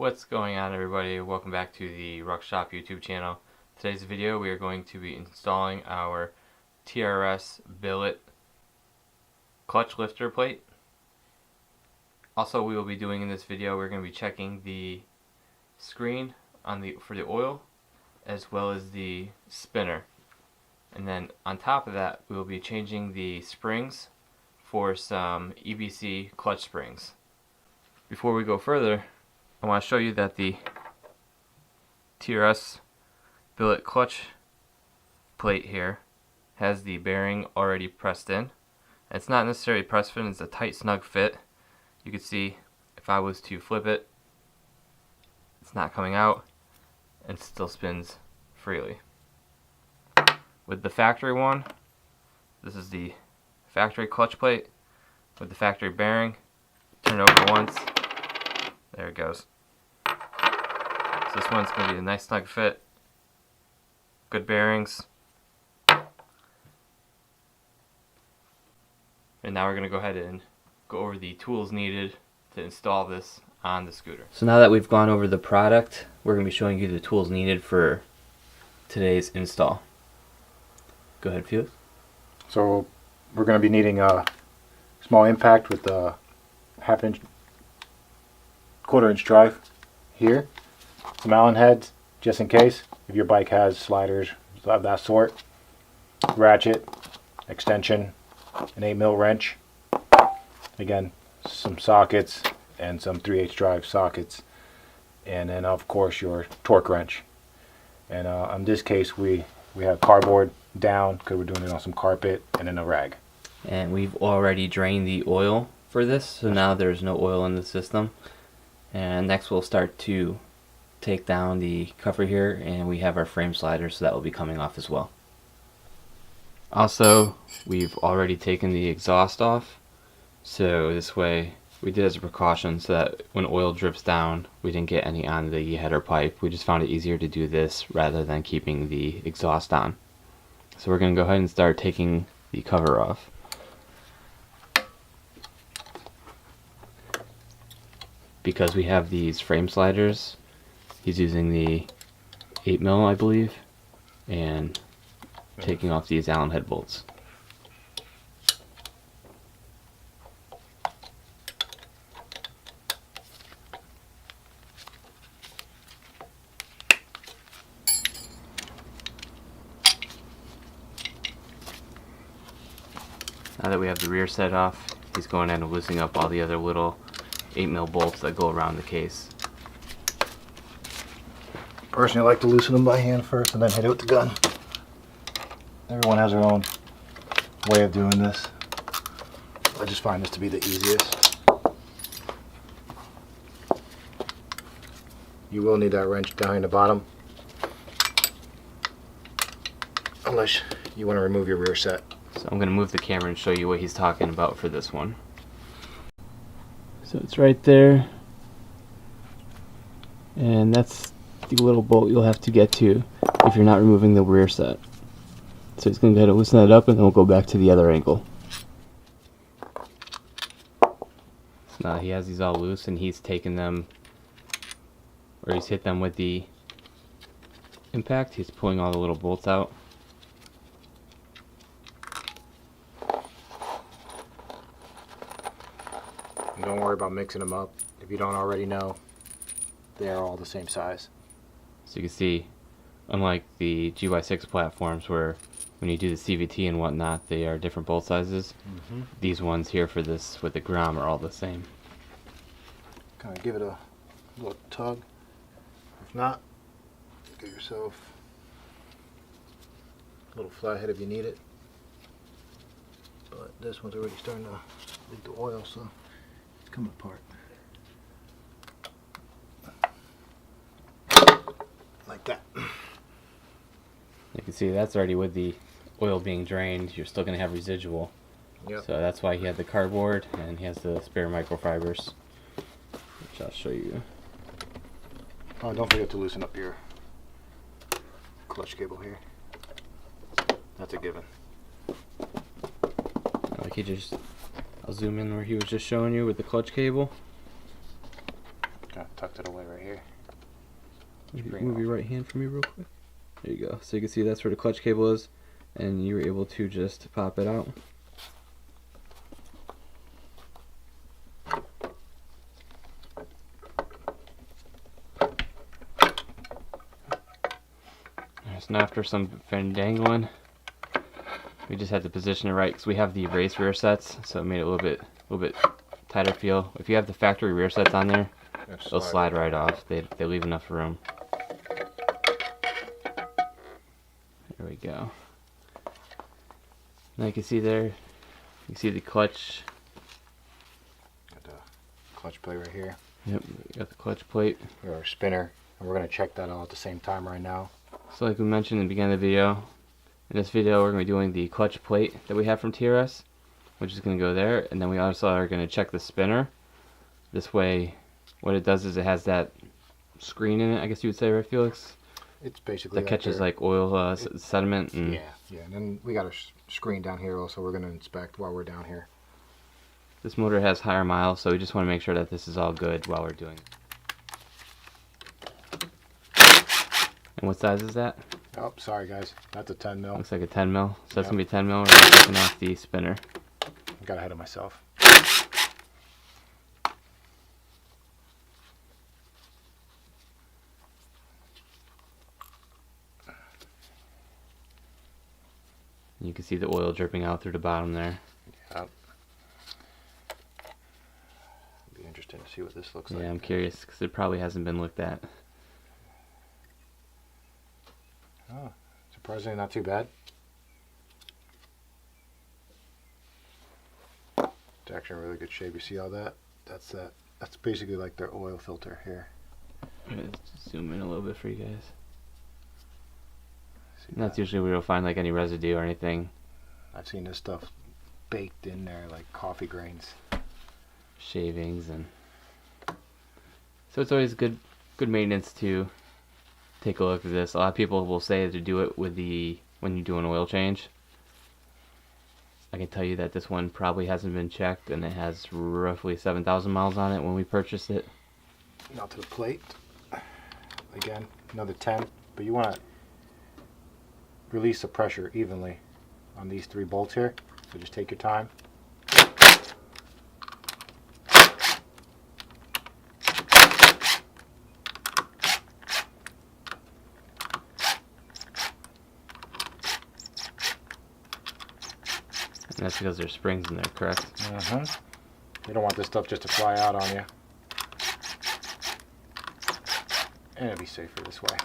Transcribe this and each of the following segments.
What's going on, everybody? Welcome back to the Ruck Shop YouTube channel. Today's video we are going to be installing our TRS billet clutch lifter plate. Also, we will be doing in this video, we're going to be checking the screen on for the oil as well as the spinner. And then on top of that, we will be changing the springs for some EBC clutch springs. Before we go further, I want to show you that the TRS billet clutch plate here has the bearing already pressed in. It's not necessarily press fit, it's a tight snug fit. You can see if I was to flip it, it's not coming out and it still spins freely. With the factory one, this is the factory clutch plate with the factory bearing. Turn it over once. There it goes. So this one's going to be a nice snug fit, good bearings. And now we're going to go ahead and go over the tools needed to install this on the scooter. So now that we've gone over the product, we're going to be showing you the tools needed for today's install. Go ahead, Felix. So we're going to be needing a small impact with a quarter-inch drive here, some Allen heads just in case if your bike has sliders of that sort, ratchet, extension, an 8mm wrench, again some sockets and some 3/8 drive sockets, and then of course your torque wrench. And in this case we have cardboard down because we're doing it on some carpet, and then a rag. And we've already drained the oil for this, so now there's no oil in the system. And next we'll start to take down the cover here, and we have our frame slider, so that will be coming off as well. Also, we've already taken the exhaust off, so this way we did as a precaution so that when oil drips down we didn't get any on the header pipe. We just found it easier to do this rather than keeping the exhaust on. So we're going to go ahead and start taking the cover off. Because we have these frame sliders, he's using the 8mm, I believe, and taking off these Allen head bolts. Now that we have the rear set off, he's going in and loosening up all the other little 8mm bolts that go around the case. Personally, I like to loosen them by hand first and then hit it with the gun. Everyone has their own way of doing this. I just find this to be the easiest. You will need that wrench down in the bottom, unless you want to remove your rear set. So I'm going to move the camera and show you what he's talking about for this one. So it's right there, and that's the little bolt you'll have to get to if you're not removing the rear set. So he's going to go ahead and loosen that up, and then we'll go back to the other angle. So now he has these all loose, and he's taken them, or he's hit them with the impact. He's pulling all the little bolts out. And don't worry about mixing them up. If you don't already know, they are all the same size. So you can see, unlike the GY6 platforms where when you do the CVT and whatnot, they are different bolt sizes. These ones here for this with the Grom are all the same. Kind of give it a little tug. If not, get yourself a little flathead if you need it. But this one's already starting to leak the oil, so it's coming apart. Like that. You can see that's already with the oil being drained. You're still going to have residual. Yep. So that's why he had the cardboard and he has the spare microfibers, which I'll show you. Oh, don't forget to loosen up your clutch cable here. That's a given. Like he just, I'll zoom in where he was just showing you with the clutch cable. Okay. tucked it away right here. Move your right hand for me real quick. There you go. So you can see that's where the clutch cable is, and you were able to just pop it out. So now after some dangling, we just had to position it right because we have the race rear sets, so it made it a little bit tighter feel. If you have the factory rear sets on there, they'll slide right off. They leave enough room. There we go. Now you can see there, you see the clutch. Got the clutch plate right here. Yep, we got the clutch plate. Or our spinner, and we're going to check that all at the same time right now. So like we mentioned in the beginning of the video, in this video we're going to be doing the clutch plate that we have from TRS, which is going to go there, and then we also are going to check the spinner. This way, what it does is it has that screen in it, I guess you would say, right, Felix? It's basically that catches like oil sediment. And yeah, and then we got a screen down here also we're going to inspect while we're down here. This motor has higher miles, so we just want to make sure that this is all good while we're doing it. And what size is that? Oh, sorry guys, that's a 10 mil. Looks like a 10 mil. So that's Yep. going to be 10 mil. We're going to be taking off the spinner. I got ahead of myself. You can see the oil dripping out through the bottom there. Yep. Be interesting to see what this looks like. Yeah, I'm curious because it probably hasn't been looked at. Oh, surprisingly not too bad. It's actually in really good shape. You see all that? That's that. That's basically like their oil filter here. Just zoom in a little bit for you guys. See And that's that? usually where you'll find like any residue or anything. I've seen this stuff baked in there like coffee grains. Shavings and so it's always good maintenance to take a look at this. A lot of people will say to do it with when you do an oil change. I can tell you that this one probably hasn't been checked, and it has roughly 7,000 miles on it when we purchased it. Now to the plate. Again, another 10, but you want to release the pressure evenly on these 3 bolts here. So just take your time. And that's because there's springs in there, correct? You don't want this stuff just to fly out on you. And it'll be safer this way.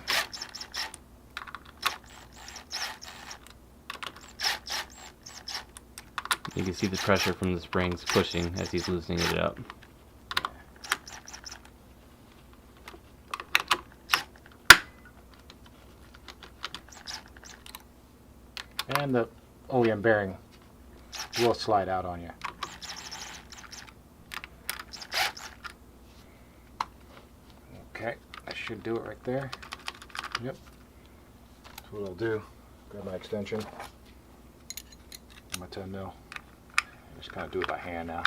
You can see the pressure from the springs pushing as he's loosening it up. And the OEM bearing will slide out on you. Okay, that should do it right there. Yep. That's what I'll do. Grab my extension. My 10 mil. Just kind of do it by hand now.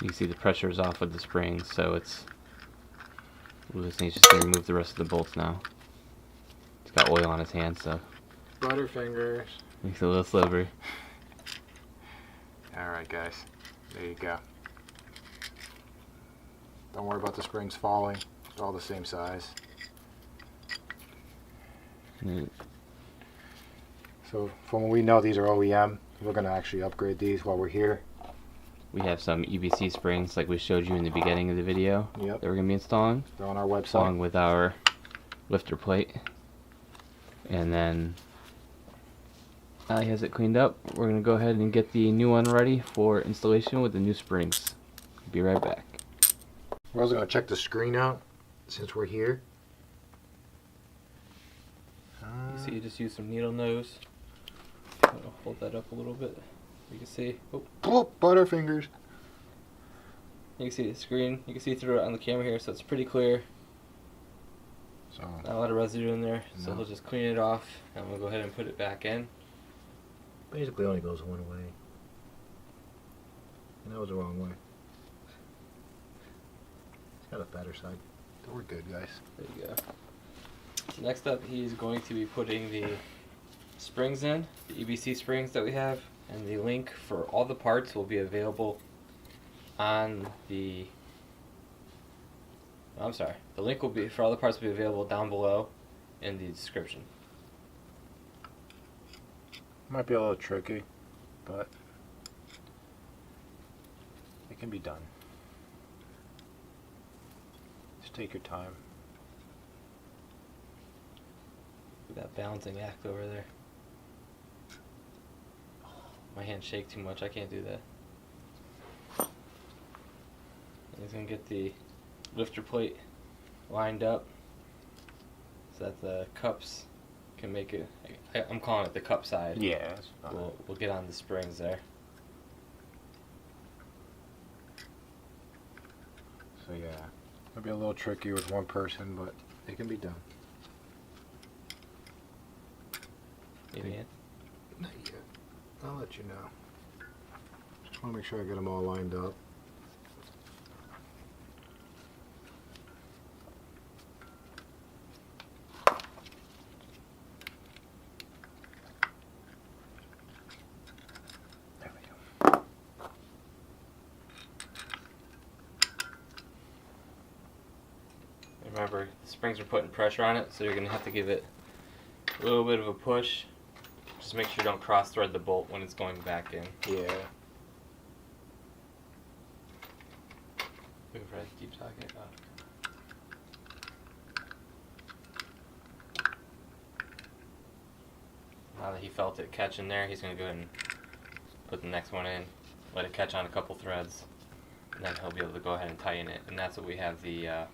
You can see the pressure is off with the springs, so it's loosening. He's just going to remove the rest of the bolts now. He's got oil on his hands, so Butterfingers. makes it a little slippery. Alright guys, there you go. Don't worry about the springs falling. It's all the same size. So from what we know, these are OEM. We're going to actually upgrade these while we're here. We have some EBC springs like we showed you in the beginning of the video Yep. that we're going to be installing, They're on our website. along with our lifter plate. And then Ali has it cleaned up. We're going to go ahead and get the new one ready for installation with the new springs. Be right back. We're also going to check the screen out since we're here. You see, you just use some needle nose. I'll hold that up a little bit. You can see. Oh, Butterfingers. You can see the screen. You can see through it on the camera here, so it's pretty clear. So Not a lot of residue in there, so No. we'll just clean it off, and we'll go ahead and put it back in. basically only goes one way. And that was the wrong way. Got a better side. We're good, guys. There you go. So next up, he's going to be putting the springs in, the EBC springs that we have, and the link for all the parts will be available on the. I'm sorry. The link will be for all the parts will be available down below in the description. Might be a little tricky, but it can be done. Just take your time. That balancing act over there. My hands shake too much. I can't do that. He's gonna get the lifter plate lined up so that the cups can make it. I'm calling it the cup side. Yeah. We'll get on the springs there. So yeah, it'll be a little tricky with one person, but it can be done. Need a hand? Not yet. I'll let you know. Just want to make sure I get them all lined up. There we go. Remember, the springs are putting pressure on it, so you're going to have to give it a little bit of a push. Just make sure you don't cross thread the bolt when it's going back in. Yeah. Looking for that deep socket. Now that he felt it catch in there, he's going to go ahead and put the next one in, let it catch on a couple threads, and then he'll be able to go ahead and tighten it. And that's what we have the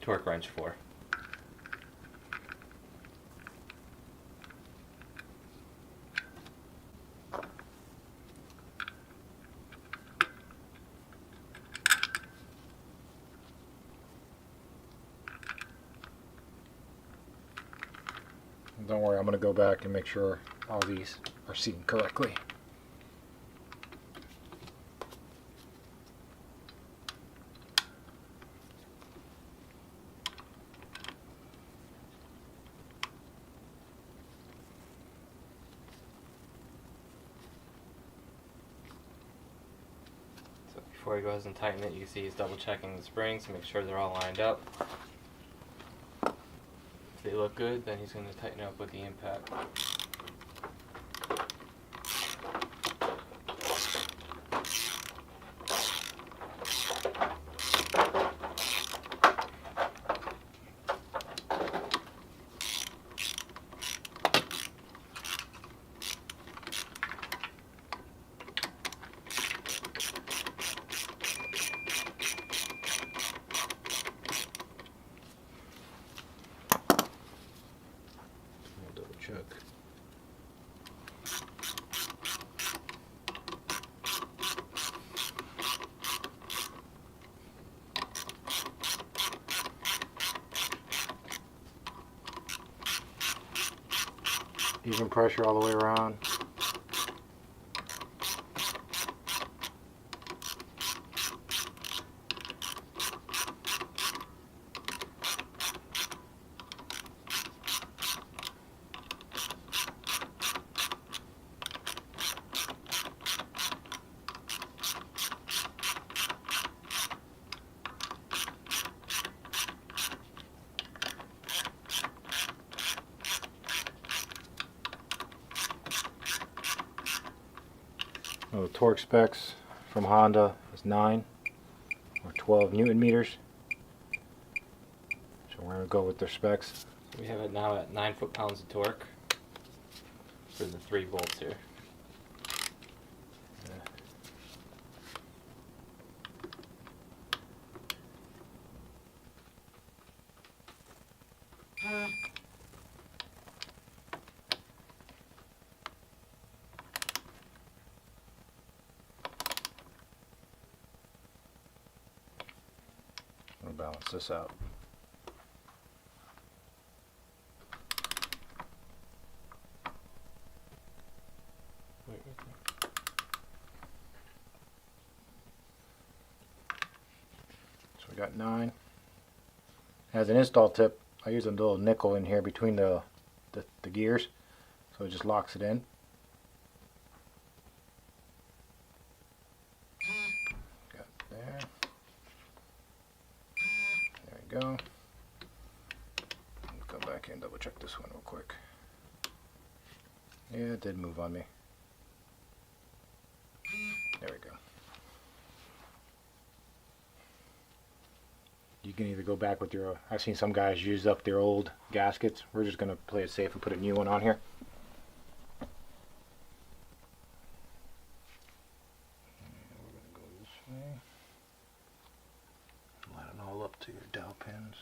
torque wrench for. Don't worry, I'm going to go back and make sure all these are seen correctly. So before he goes and tighten it, you can see he's double checking the springs to make sure they're all lined up. If they look good, then he's going to tighten up with the impact. Check. Even pressure all the way around. The torque specs from Honda is 9 or 12 Newton meters. So we're going to go with their specs. We have it now at 9 foot-pounds of torque for the 3 bolts here. We'll balance this out. Wait, So we got 9. As an install tip, I use a little nickel in here between the gears, so it just locks it in. Got it there. There we go. Go back in and double check this one real quick. Yeah, it did move on me. There we go. You can either go back with your, I've seen some guys use up their old gaskets. We're just going to play it safe and put a new one on here. And we're going to go this way. Line it all up to your dowel pins.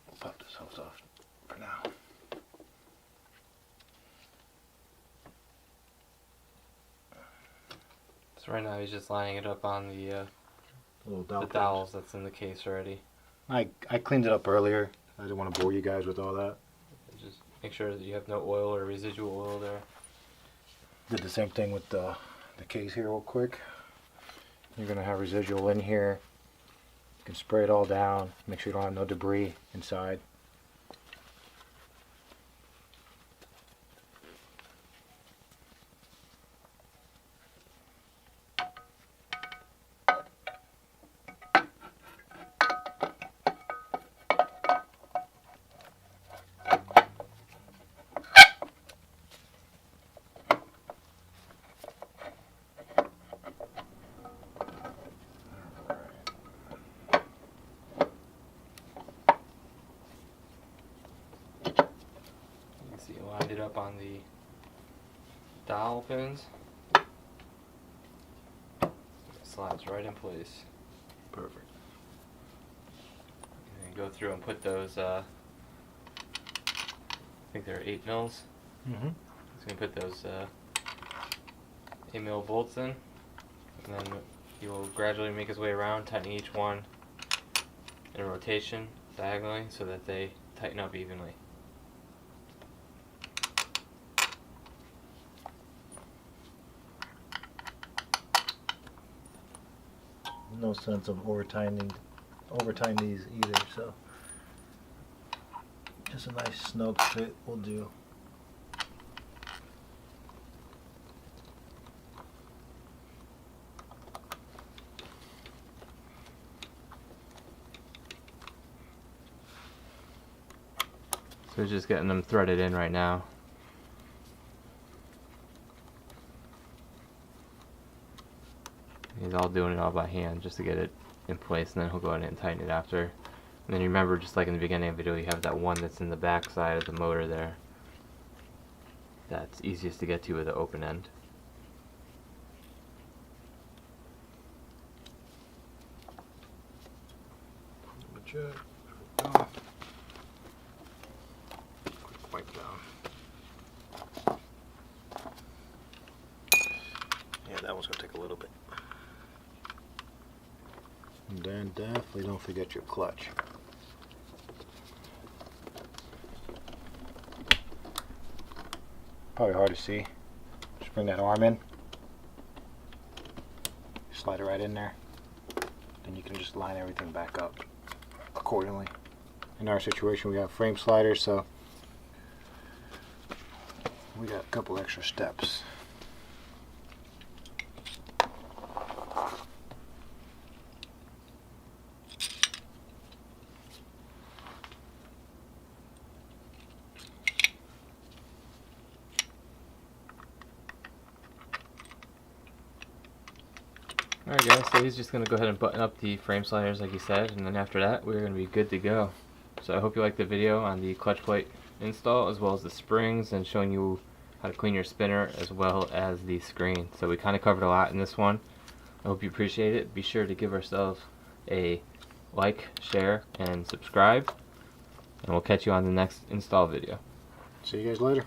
We'll pop this hose off for now. So right now he's just lining it up on the Little dowels that's in the case already. I cleaned it up earlier. I didn't want to bore you guys with all that. Just make sure that you have no oil or residual oil there. Did the same thing with the case here real quick. You're going to have residual in here. You can spray it all down. Make sure you don't have no debris inside. See, you lined it up on the dowel pins. It slides right in place. Perfect. And then go through and put those, I think they're 8 mils. Mm-hmm. He's going to put those 8 mil bolts in. And then he will gradually make his way around, tightening each one in a rotation diagonally so that they tighten up evenly. No sense of overtime these either, so just a nice snug fit will do. So we're just getting them threaded in right now. He's all doing it all by hand just to get it in place, and then he'll go ahead and tighten it after. And then remember, just like in the beginning of the video, you have that one that's in the back side of the motor there. That's easiest to get to with the open end. Quick wipe down. Yeah, that one's going to take a little bit. And then definitely don't forget your clutch. Probably hard to see. Just bring that arm in. Slide it right in there. Then you can just line everything back up accordingly. In our situation, we have frame sliders, so we got a couple extra steps. Alright guys, so he's just going to go ahead and button up the frame sliders like he said, and then after that we're going to be good to go. So I hope you liked the video on the clutch plate install as well as the springs and showing you how to clean your spinner as well as the screen. So we kind of covered a lot in this one. I hope you appreciate it. Be sure to give ourselves a like, share, and subscribe, and we'll catch you on the next install video. See you guys later.